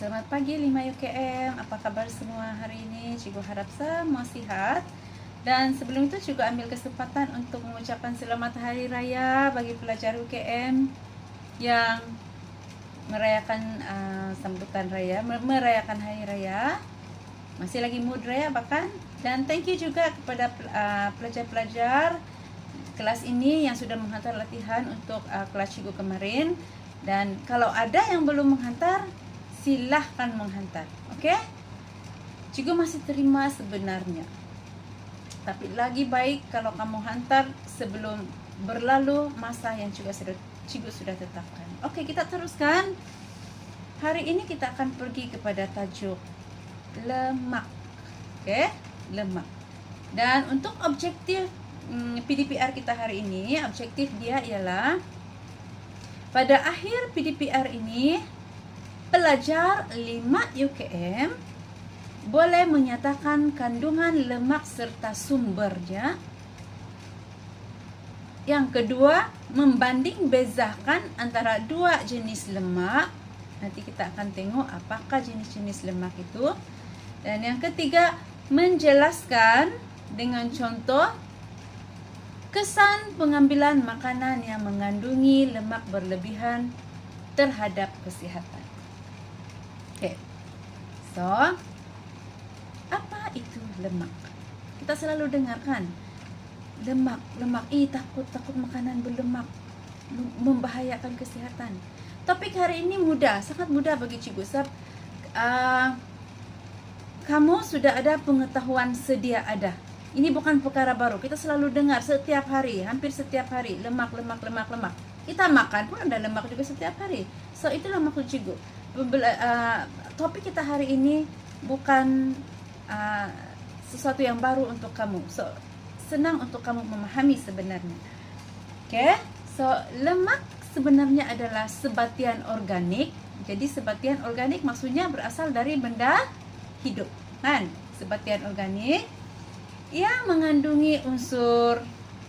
Selamat pagi 5 UKM. Apa kabar semua hari ini? Cikgu harap semua sihat. Dan sebelum itu juga ambil kesempatan untuk mengucapkan selamat hari raya bagi pelajar UKM yang merayakan sambutan raya, merayakan hari raya. Masih lagi mood raya bahkan. Dan thank you juga kepada pelajar-pelajar kelas ini yang sudah menghantar latihan untuk kelas cikgu kemarin. Dan kalau ada yang belum menghantar, silahkan menghantar, oke? Cikgu masih terima sebenarnya, tapi lagi baik kalau kamu hantar sebelum berlalu masa yang cikgu sudah tetapkan. Oke, kita teruskan. Hari ini kita akan pergi kepada tajuk lemak, oke? Lemak. Dan untuk objektif PDPR kita hari ini, objektif dia ialah pada akhir PDPR ini pelajar 5 UKM boleh menyatakan kandungan lemak serta sumbernya. Yang kedua, membanding bezakan antara dua jenis lemak. Nanti kita akan tengok apakah jenis-jenis lemak itu. Dan yang ketiga, menjelaskan dengan contoh kesan pengambilan makanan yang mengandungi lemak berlebihan terhadap kesihatan. Okay. So, apa itu lemak? Kita selalu dengarkan lemak. Takut makanan berlemak membahayakan kesihatan. Topik hari ini mudah, sangat mudah bagi cikgu sebab kamu sudah ada pengetahuan sedia ada. Ini bukan perkara baru. Kita selalu dengar setiap hari, hampir setiap hari, lemak. Kita makan pun ada lemak juga setiap hari. So, itulah maksud cikgu. Topik kita hari ini bukan sesuatu yang baru untuk kamu. So, senang untuk kamu memahami sebenarnya. Okay? So, lemak sebenarnya adalah sebatian organik. Jadi, sebatian organik maksudnya berasal dari benda hidup. Kan? Sebatian organik yang mengandungi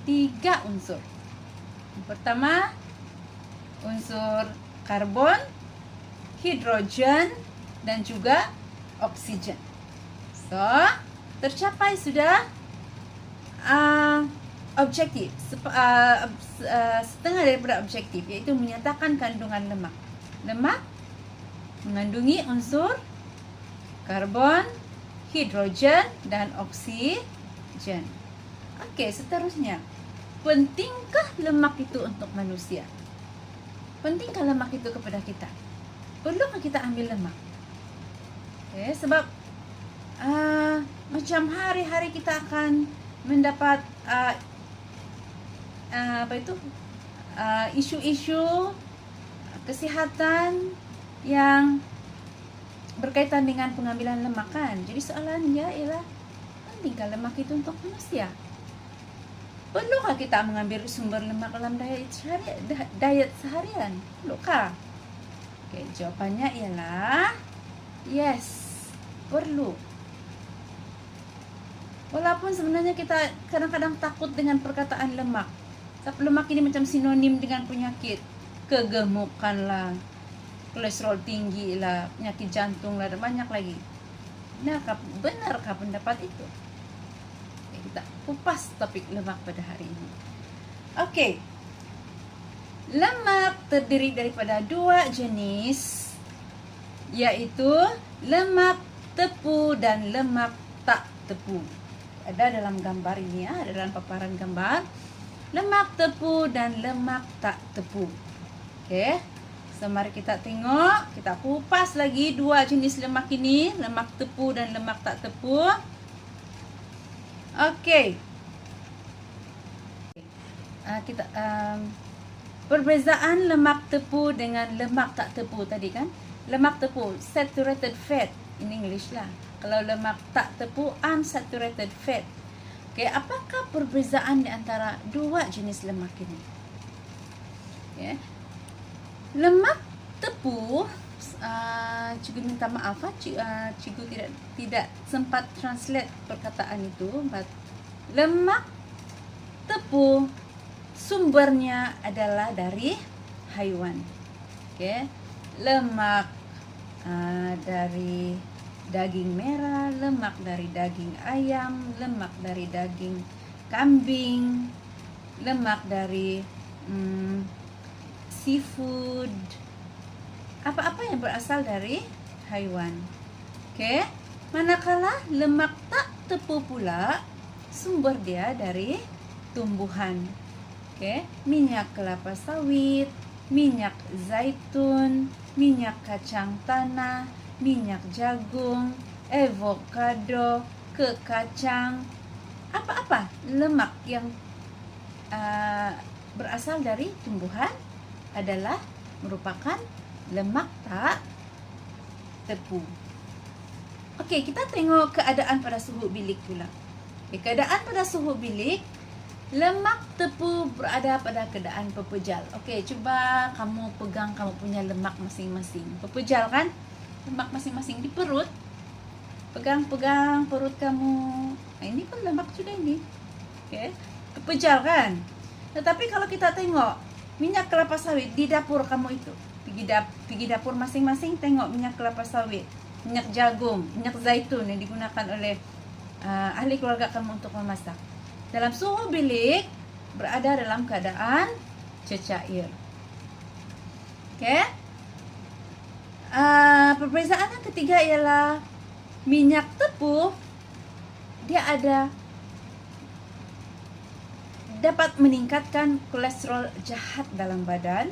tiga unsur. Yang pertama, unsur karbon, hidrogen, dan juga oksigen. So, tercapai sudah objektif, setengah daripada objektif, yaitu menyatakan kandungan lemak. Lemak mengandungi unsur karbon, hidrogen, dan oksigen. Oke, seterusnya, pentingkah lemak itu untuk manusia? Pentingkah lemak itu kepada kita? Perlukah kita ambil lemak? Okay, sebab macam hari-hari kita akan mendapat isu-isu kesihatan yang berkaitan dengan pengambilan lemak kan. Jadi soalannya ialah, pentingkah lemak itu untuk manusia? Perlukah kita mengambil sumber lemak dalam diet seharian? Perlukah? Oke, jawabannya ialah yes, perlu. Walaupun sebenarnya kita kadang-kadang takut dengan perkataan lemak. Sebab lemak ini macam sinonim dengan penyakit. Kegemukan lah, kolesterol tinggi lah, penyakit jantung lah, dan banyak lagi. Benarkah pendapat itu? Oke, kita kupas topik lemak pada hari ini. Oke. Lemak terdiri daripada dua jenis, yaitu lemak tepu dan lemak tak tepu. Ada dalam gambar ini, ada dalam paparan gambar. Lemak tepu dan lemak tak tepu. Oke. So, mari kita tengok, kita kupas lagi dua jenis lemak ini, lemak tepu dan lemak tak tepu. Oke. Perbezaan lemak tepu dengan lemak tak tepu tadi kan? Lemak tepu, saturated fat in English lah. Kalau lemak tak tepu, unsaturated fat. Okay, apakah perbezaan di antara dua jenis lemak ini? Okay. Lemak tepu, cikgu minta maaf, cikgu tidak sempat translate perkataan itu. But lemak tepu sumbernya adalah dari haiwan. Okay. Lemak dari daging merah, lemak dari daging ayam, lemak dari daging kambing, lemak dari seafood, apa-apa yang berasal dari haiwan. Oke, manakala lemak tak tepu pula sumber dia dari tumbuhan. Oke, minyak kelapa sawit, minyak zaitun, minyak kacang tanah, minyak jagung, avocado, kekacang, apa-apa lemak yang berasal dari tumbuhan adalah merupakan lemak tak tepu. Oke, kita tengok keadaan pada suhu bilik pula. Keadaan pada suhu bilik, lemak tepu berada pada keadaan pepejal. Okey, cuba kamu pegang kamu punya lemak masing-masing. Pepejal kan? Lemak masing-masing di perut. Pegang-pegang perut kamu. Nah, ini pun lemak juga ini. Okey, pepejal kan? Tetapi kalau kita tengok minyak kelapa sawit di dapur kamu itu, pergi dapur masing-masing, tengok minyak kelapa sawit, minyak jagung, minyak zaitun yang digunakan oleh ahli keluarga kamu untuk memasak. Dalam suhu bilik berada dalam keadaan cecair. Oke. Perbezaan yang ketiga ialah minyak tepu dia dapat meningkatkan kolesterol jahat dalam badan.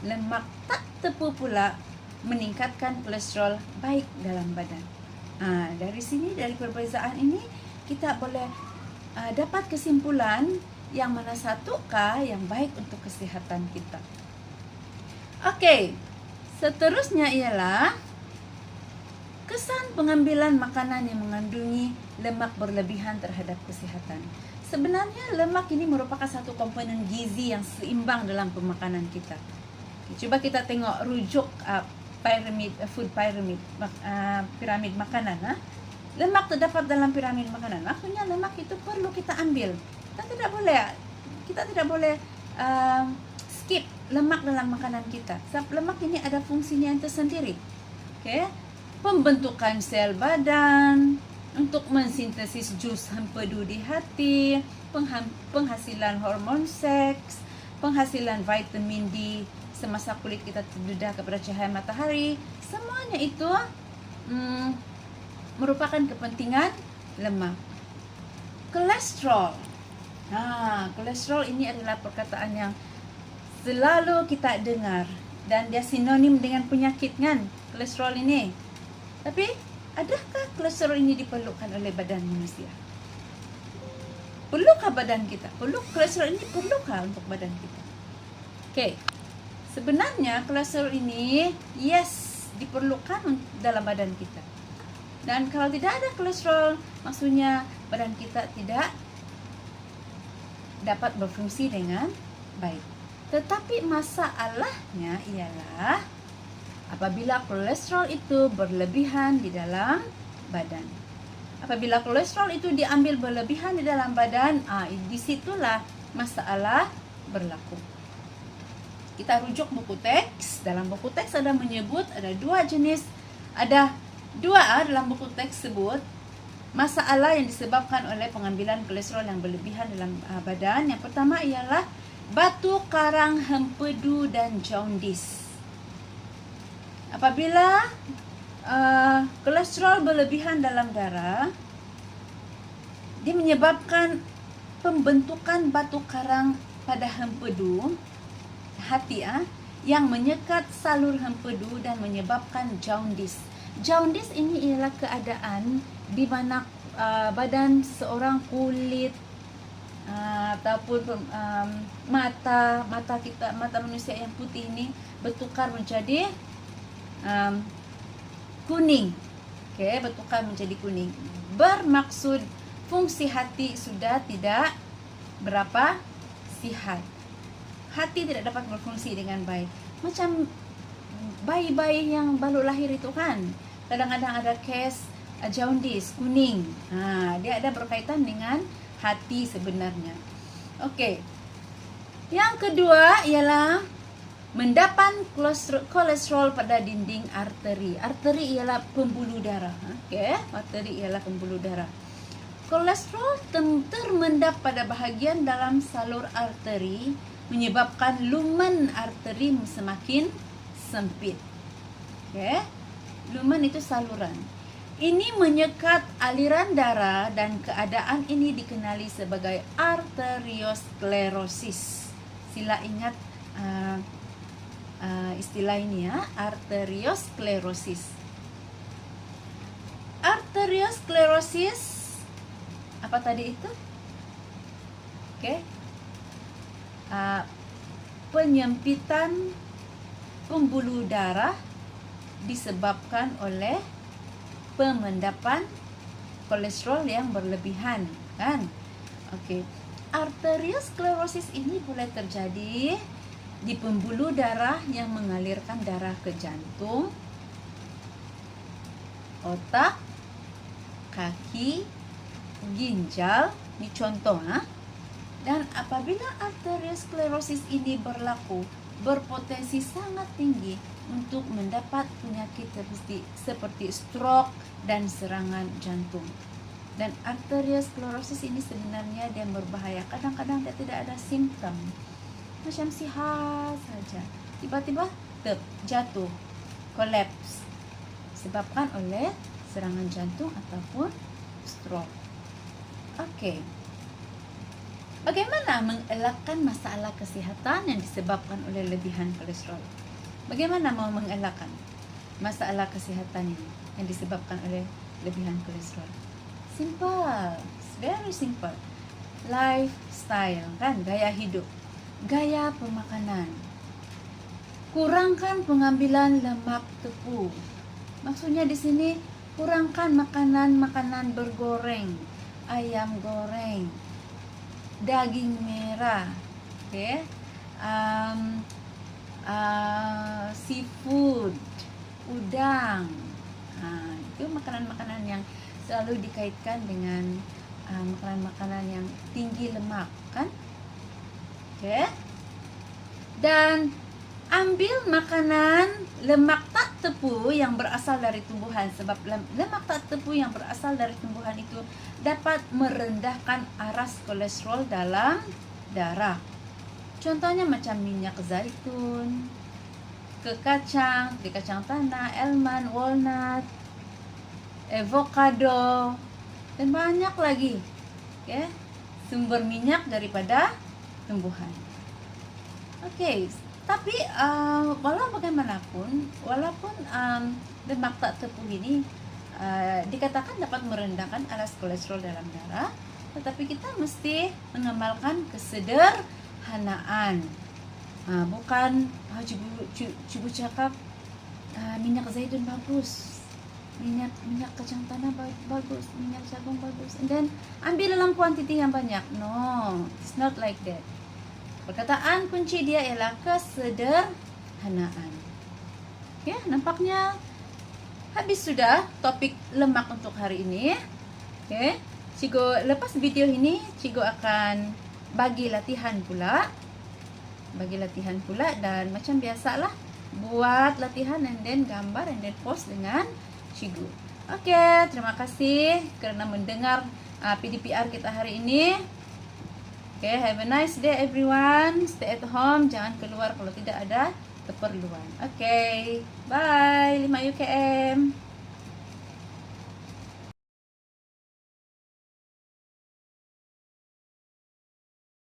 Lemak tak tepu pula meningkatkan kolesterol baik dalam badan. Dari sini, dari perbezaan ini kita boleh dapat kesimpulan yang mana satukah yang baik untuk kesihatan kita. Okey, seterusnya ialah kesan pengambilan makanan yang mengandungi lemak berlebihan terhadap kesihatan. Sebenarnya lemak ini merupakan satu komponen gizi yang seimbang dalam pemakanan kita. Coba kita tengok rujuk food pyramid, piramid makanan. Lemak terdapat dalam piramid makanan. Maksudnya lemak itu perlu kita ambil. Kita tidak boleh skip lemak dalam makanan kita. Sebab lemak ini ada fungsinya yang tersendiri. Okay? Pembentukan sel badan, untuk mensintesis jus empedu di hati, penghasilan hormon seks, penghasilan vitamin D semasa kulit kita terdedah kepada cahaya matahari. Semuanya itu merupakan kepentingan lemak. Kolesterol. Kolesterol ini adalah perkataan yang selalu kita dengar dan dia sinonim dengan penyakit kan, kolesterol ini. Tapi adakah kolesterol ini diperlukan oleh badan manusia? Perlukah badan kita? Kolesterol ini perlukah untuk badan kita? Okey. Sebenarnya kolesterol ini diperlukan dalam badan kita. Dan kalau tidak ada kolesterol, maksudnya badan kita tidak dapat berfungsi dengan baik. Tetapi masalahnya ialah apabila kolesterol itu berlebihan di dalam badan. Apabila kolesterol itu diambil berlebihan di dalam badan, disitulah masalah berlaku. Kita rujuk buku teks. Dalam buku teks ada menyebut ada dua jenis, dalam buku teks sebut masalah yang disebabkan oleh pengambilan kolesterol yang berlebihan dalam badan. Yang pertama ialah batu karang hempedu dan jaundice. Apabila kolesterol berlebihan dalam darah, dia menyebabkan pembentukan batu karang pada hempedu hati yang menyekat salur hempedu dan menyebabkan jaundice. Jaundice ini ialah keadaan di mana badan seorang, kulit ataupun mata manusia yang putih ini bertukar menjadi kuning. Bertukar menjadi kuning. Bermaksud fungsi hati sudah tidak berapa sihat. Hati tidak dapat berfungsi dengan baik. Macam bayi-bayi yang baru lahir itu kan, kadang-kadang ada kes jaundice, kuning. Dia ada berkaitan dengan hati sebenarnya. Okey. Yang kedua ialah mendapat kolesterol pada dinding arteri. Arteri ialah pembuluh darah. Arteri ialah pembuluh darah. Kolesterol termendap pada bahagian dalam salur arteri menyebabkan lumen arteri semakin sempit. Lumen itu saluran. Ini menyekat aliran darah dan keadaan ini dikenali sebagai arteriosklerosis. Sila ingat istilah ini ya, arteriosklerosis. Arteriosklerosis apa tadi itu? Penyempitan pembuluh darah disebabkan oleh pemendapan kolesterol yang berlebihan, kan? Arteriosklerosis ini boleh terjadi di pembuluh darah yang mengalirkan darah ke jantung, otak, kaki, ginjal, ini contoh. Dan apabila arteriosklerosis ini berpotensi sangat tinggi untuk mendapat penyakit seperti stroke dan serangan jantung. Dan arteriosklerosis ini sebenarnya dia berbahaya. Kadang-kadang dia tidak ada simptom, macam sihat saja, tiba-tiba jatuh, kolaps, disebabkan oleh serangan jantung ataupun stroke. Bagaimana mengelakkan masalah kesihatan yang disebabkan oleh lebihan kolesterol? Bagaimana mau mengelakkan masalah kesihatan ini yang disebabkan oleh lebihan kolesterol? Simple, very simple. Lifestyle, kan, gaya hidup, gaya pemakanan. Kurangkan pengambilan lemak tepung. Maksudnya di sini kurangkan makanan bergoreng, ayam goreng, daging merah, seafood, udang. Itu makanan-makanan yang selalu dikaitkan dengan makanan-makanan yang tinggi lemak, kan? Dan ambil makanan lemak tak tepu yang berasal dari tumbuhan, sebab lemak tak tepu yang berasal dari tumbuhan itu dapat merendahkan aras kolesterol dalam darah. Contohnya macam minyak zaitun, kacang tanah, almond, walnut, avocado, dan banyak lagi sumber minyak daripada tumbuhan. Tapi walaupun lemak tak tepu ini dikatakan dapat merendahkan aras kolesterol dalam darah, tetapi kita mesti mengamalkan kesederhanaan. Bukan cikgu cakap minyak zaitun bagus, minyak kacang tanah bagus, minyak jagung bagus, dan ambil dalam kuantiti yang banyak. No, it's not like that. Perkataan kunci dia ialah kesederhanaan. Nampaknya habis sudah topik lemak untuk hari ini. Cikgu lepas video ini cikgu akan bagi latihan pula. Dan macam biasalah, buat latihan and then gambar and then post dengan cikgu. Terima kasih kerana mendengar PDPR kita hari ini. Have a nice day everyone. Stay at home, jangan keluar kalau tidak ada keperluan. Bye 5 UKM.